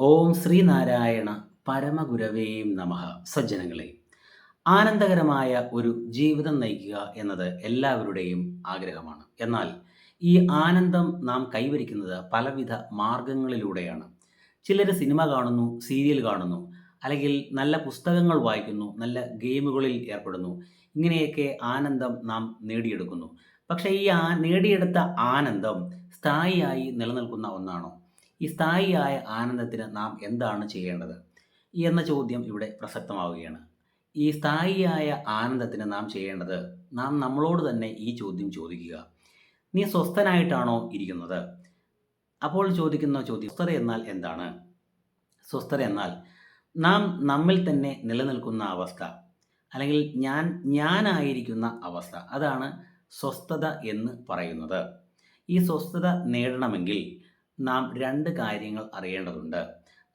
ഓം ശ്രീനാരായണ പരമഗുരവേ നമഃ. സജ്ജനങ്ങളെ, ആനന്ദകരമായ ഒരു ജീവിതം നയിക്കുക എന്നത് എല്ലാവരുടെയും ആഗ്രഹമാണ്. എന്നാൽ ഈ ആനന്ദം നാം കൈവരിക്കുന്നത് പലവിധ മാർഗങ്ങളിലൂടെയാണ്. ചിലർ സിനിമ കാണുന്നു, സീരിയൽ കാണുന്നു, അല്ലെങ്കിൽ നല്ല പുസ്തകങ്ങൾ വായിക്കുന്നു, നല്ല ഗെയിമുകളിൽ ഏർപ്പെടുന്നു. ഇങ്ങനെയൊക്കെ ആനന്ദം നാം നേടിയെടുക്കുന്നു. പക്ഷേ ഈ നേടിയെടുത്ത ആനന്ദം സ്ഥായിയായി നിലനിൽക്കുന്ന ഒന്നാണോ? ഈ സ്ഥായിയായ ആനന്ദത്തിന് നാം എന്താണ് ചെയ്യേണ്ടത് എന്ന ചോദ്യം ഇവിടെ പ്രസക്തമാവുകയാണ്. ഈ സ്ഥായിയായ ആനന്ദത്തിന് നാം ചെയ്യേണ്ടത്, നാം നമ്മളോട് തന്നെ ഈ ചോദ്യം ചോദിക്കുക: നീ സ്വസ്ഥനായിട്ടാണോ ഇരിക്കുന്നത്? അപ്പോൾ ചോദിക്കുന്ന ചോദ്യം, സ്വസ്ഥത എന്നാൽ എന്താണ്? സ്വസ്ഥത എന്നാൽ നാം നമ്മിൽ തന്നെ നിലനിൽക്കുന്ന അവസ്ഥ, അല്ലെങ്കിൽ ഞാനായിരിക്കുന്ന അവസ്ഥ. അതാണ് സ്വസ്ഥത എന്ന് പറയുന്നത്. ഈ സ്വസ്ഥത നേടണമെങ്കിൽ നാം രണ്ട് കാര്യങ്ങൾ അറിയേണ്ടതുണ്ട്.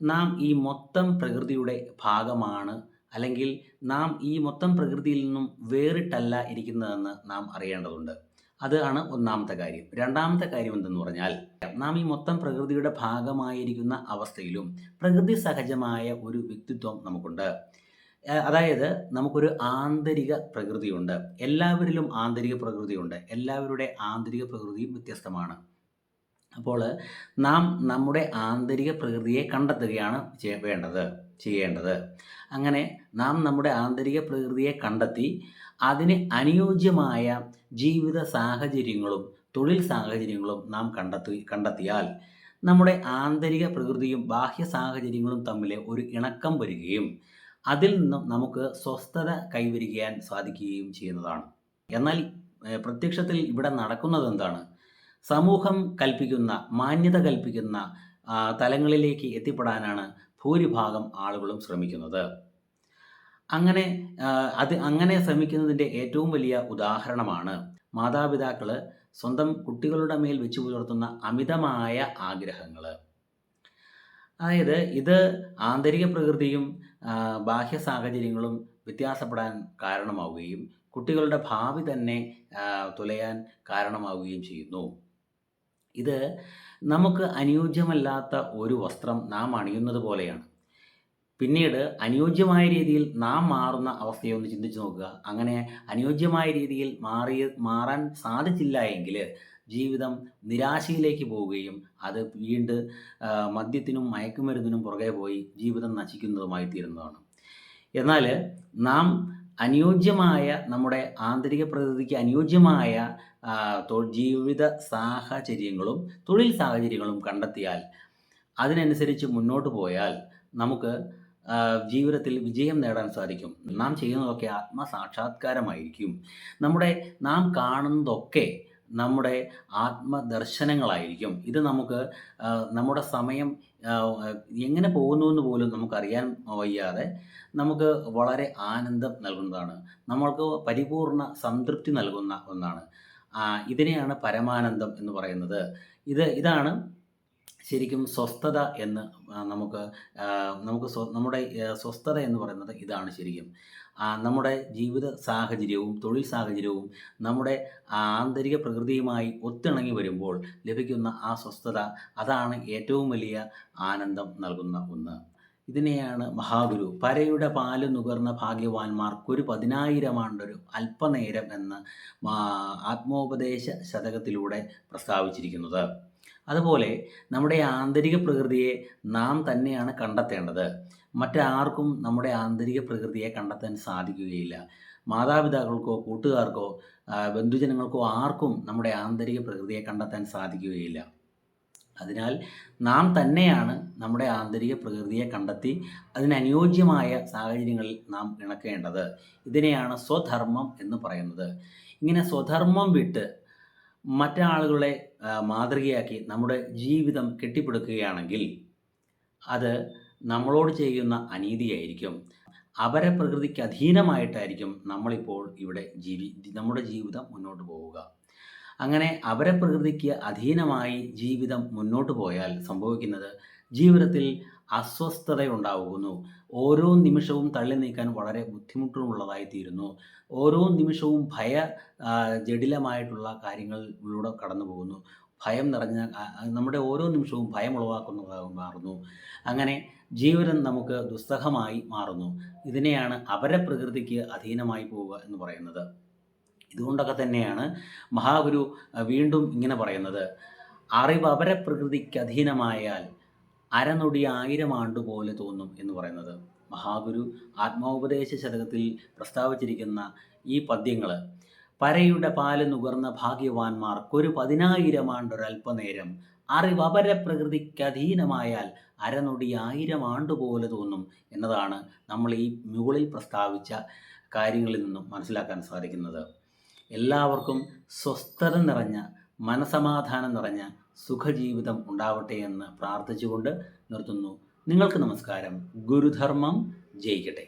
നാം ഈ മൊത്തം പ്രകൃതിയുടെ ഭാഗമാണ്, അല്ലെങ്കിൽ നാം ഈ മൊത്തം പ്രകൃതിയിൽ നിന്നും വേറിട്ടല്ല ഇരിക്കുന്നതെന്ന് നാം അറിയേണ്ടതുണ്ട്. അതാണ് ഒന്നാമത്തെ കാര്യം. രണ്ടാമത്തെ കാര്യം എന്തെന്ന് പറഞ്ഞാൽ, നാം ഈ മൊത്തം പ്രകൃതിയുടെ ഭാഗമായിരിക്കുന്ന അവസ്ഥയിലും പ്രകൃതി സഹജമായ ഒരു വ്യക്തിത്വം നമുക്കുണ്ട്. അതായത് നമുക്കൊരു ആന്തരിക പ്രകൃതിയുണ്ട്. എല്ലാവരിലും ആന്തരിക പ്രകൃതിയുണ്ട്. എല്ലാവരുടെ ആന്തരിക പ്രകൃതിയും വ്യത്യസ്തമാണ്. അപ്പോൾ നാം നമ്മുടെ ആന്തരിക പ്രകൃതിയെ കണ്ടെത്തുകയാണ് ചെയ്യേണ്ടത്. അങ്ങനെ നാം നമ്മുടെ ആന്തരിക പ്രകൃതിയെ കണ്ടെത്തി അതിന് അനുയോജ്യമായ ജീവിത സാഹചര്യങ്ങളും തൊഴിൽ സാഹചര്യങ്ങളും നാം കണ്ടെത്തിയാൽ നമ്മുടെ ആന്തരിക പ്രകൃതിയും ബാഹ്യ സാഹചര്യങ്ങളും തമ്മിൽ ഒരു ഇണക്കം വരികയും അതിൽ നിന്നും നമുക്ക് സ്വസ്ഥത കൈവരിക്കാൻ സാധിക്കുകയും ചെയ്യുന്നതാണ്. എന്നാൽ പ്രത്യക്ഷത്തിൽ ഇവിടെ നടക്കുന്നത് എന്താണ്? സമൂഹം കൽപ്പിക്കുന്ന, മാന്യത കൽപ്പിക്കുന്ന തലങ്ങളിലേക്ക് എത്തിപ്പെടാനാണ് ഭൂരിഭാഗം ആളുകളും ശ്രമിക്കുന്നത്. അങ്ങനെ ശ്രമിക്കുന്നതിൻ്റെ ഏറ്റവും വലിയ ഉദാഹരണമാണ് മാതാപിതാക്കൾ സ്വന്തം കുട്ടികളുടെ മേൽ വെച്ച് പുലർത്തുന്ന അമിതമായ ആഗ്രഹങ്ങൾ. അതായത് ഇത് ആന്തരിക പ്രകൃതിയും ബാഹ്യ സാഹചര്യങ്ങളും വ്യത്യാസപ്പെടാൻ കാരണമാവുകയും കുട്ടികളുടെ ഭാവി തന്നെ തുലയാൻ കാരണമാവുകയും ചെയ്യുന്നു. ഇത് നമുക്ക് അനുയോജ്യമല്ലാത്ത ഒരു വസ്ത്രം നാം അണിയുന്നത് പോലെയാണ്. പിന്നീട് അനുയോജ്യമായ രീതിയിൽ നാം മാറുന്ന അവസ്ഥയെ ഒന്ന് ചിന്തിച്ചു നോക്കുക. അങ്ങനെ അനുയോജ്യമായ രീതിയിൽ മാറാൻ സാധിച്ചില്ല എങ്കിൽ ജീവിതം നിരാശയിലേക്ക് പോവുകയും അത് വീണ്ടും മദ്യത്തിനും മയക്കുമരുന്നിനും പുറകെ പോയി ജീവിതം നശിക്കുന്നതുമായി തീരുന്നതാണ്. എന്നാൽ നാം അനുയോജ്യമായ, നമ്മുടെ ആന്തരിക പ്രകൃതിക്ക് അനുയോജ്യമായ ജീവിത സാഹചര്യങ്ങളും തൊഴിൽ സാഹചര്യങ്ങളും കണ്ടെത്തിയാൽ അതിനനുസരിച്ച് മുന്നോട്ട് പോയാൽ നമുക്ക് ജീവിതത്തിൽ വിജയം നേടാൻ സാധിക്കും. നാം ചെയ്യുന്നതൊക്കെ ആത്മസാക്ഷാത്കാരമായിരിക്കും. നാം കാണുന്നതൊക്കെ നമ്മുടെ ആത്മദർശനങ്ങളായിരിക്കും. ഇത് നമുക്ക് നമ്മുടെ സമയം എങ്ങനെ പോകുന്നു എന്ന് പോലും നമുക്കറിയാൻ വയ്യാതെ നമുക്ക് വളരെ ആനന്ദം നൽകുന്നതാണ്. നമ്മൾക്ക് പരിപൂർണ സംതൃപ്തി നൽകുന്ന ഒന്നാണ്. ഇതിനെയാണ് പരമാനന്ദം എന്ന് പറയുന്നത്. ഇതാണ് ശരിക്കും സ്വസ്ഥത എന്ന് നമ്മുടെ സ്വസ്ഥത എന്ന് പറയുന്നത് ഇതാണ് ശരിക്കും. നമ്മുടെ ജീവിത സാഹചര്യവും തൊഴിൽ സാഹചര്യവും നമ്മുടെ ആന്തരിക പ്രകൃതിയുമായി ഒത്തിണങ്ങി വരുമ്പോൾ ലഭിക്കുന്ന ആ സ്വസ്ഥത, അതാണ് ഏറ്റവും വലിയ ആനന്ദം നൽകുന്ന ഒന്ന്. ഇതിനെയാണ് മഹാഗുരു പരയുടെ പാല് നുകർന്ന ഭാഗ്യവാന്മാർക്കൊരു 10,000 ആണ്ടൊരു അല്പനേരം എന്ന് ആത്മോപദേശ ശതകത്തിലൂടെ പ്രസ്താവിച്ചിരിക്കുന്നത്. അതുപോലെ നമ്മുടെ ആന്തരിക പ്രകൃതിയെ നാം തന്നെയാണ് കണ്ടെത്തേണ്ടത്. മറ്റാർക്കും നമ്മുടെ ആന്തരിക പ്രകൃതിയെ കണ്ടെത്താൻ സാധിക്കുകയില്ല. മാതാപിതാക്കൾക്കോ കൂട്ടുകാർക്കോ ബന്ധുജനങ്ങൾക്കോ ആർക്കും നമ്മുടെ ആന്തരിക പ്രകൃതിയെ കണ്ടെത്താൻ സാധിക്കുകയില്ല. അതിനാൽ നാം തന്നെയാണ് നമ്മുടെ ആന്തരിക പ്രകൃതിയെ കണ്ടെത്തി അതിനനുയോജ്യമായ സാഹചര്യങ്ങളിൽ നാം ഇണക്കേണ്ടത്. ഇതിനെയാണ് സ്വധർമ്മം എന്ന് പറയുന്നത്. ഇങ്ങനെ സ്വധർമ്മം വിട്ട് മറ്റാളുകളെ മാതൃകയാക്കി നമ്മുടെ ജീവിതം കെട്ടിപ്പടുക്കുകയാണെങ്കിൽ അത് നമ്മളോട് ചെയ്യുന്ന അനീതിയായിരിക്കും. അവരെ പ്രകൃതിക്ക് അധീനമായിട്ടായിരിക്കും നമ്മളിപ്പോൾ ഇവിടെ നമ്മുടെ ജീവിതം മുന്നോട്ട് പോവുക. അങ്ങനെ അവരെ പ്രകൃതിക്ക് അധീനമായി ജീവിതം മുന്നോട്ട് പോയാൽ സംഭവിക്കുന്നത് ജീവിതത്തിൽ അസ്വസ്ഥതയുണ്ടാകുന്നു. ഓരോ നിമിഷവും തള്ളി നീക്കാൻ വളരെ ബുദ്ധിമുട്ടുള്ളതായി തീരുന്നു. ഓരോ നിമിഷവും ജടിലമായിട്ടുള്ള കാര്യങ്ങളിലൂടെ കടന്നു പോകുന്നു. ഭയം നിറഞ്ഞ നമ്മുടെ ഓരോ നിമിഷവും ഭയം ഉളവാക്കുന്നതായി മാറുന്നു. അങ്ങനെ ജീവിതം നമുക്ക് ദുസ്സഹമായി മാറുന്നു. ഇതിനെയാണ് അപരപ്രകൃതിക്ക് അധീനമായി പോവുക എന്ന് പറയുന്നത്. ഇതുകൊണ്ടൊക്കെ തന്നെയാണ് മഹാഗുരു വീണ്ടും ഇങ്ങനെ പറയുന്നത്, അറിവ് അപരപ്രകൃതിക്ക് അധീനമായാൽ അരനൊടി 1000 ആണ്ടുപോലെ തോന്നും എന്ന് പറയുന്നത്. മഹാഗുരു ആത്മോപദേശ ശതകത്തിൽ പ്രസ്താവിച്ചിരിക്കുന്ന ഈ പദ്യങ്ങൾ, പരയുടെ പാല് നുകർന്ന ഭാഗ്യവാന്മാർക്കൊരു 10,000 ആണ്ടൊരൽപ്പനേരം, അറിവ് അപരപ്രകൃതിക്കധീനമായാൽ അരനൊടി 1000 ആണ്ടുപോലെ തോന്നും എന്നതാണ് നമ്മൾ ഈ മുകളിൽ പ്രസ്താവിച്ച കാര്യങ്ങളിൽ നിന്നും മനസ്സിലാക്കാൻ സാധിക്കുന്നത്. എല്ലാവർക്കും സ്വസ്ഥത നിറഞ്ഞ, മനസമാധാനം നിറഞ്ഞ സുഖജീവിതം ഉണ്ടാവട്ടെ എന്ന് പ്രാർത്ഥിച്ചുകൊണ്ട് നിർത്തുന്നു. നിങ്ങൾക്ക് നമസ്കാരം. ഗുരുധർമ്മം ജയിക്കട്ടെ.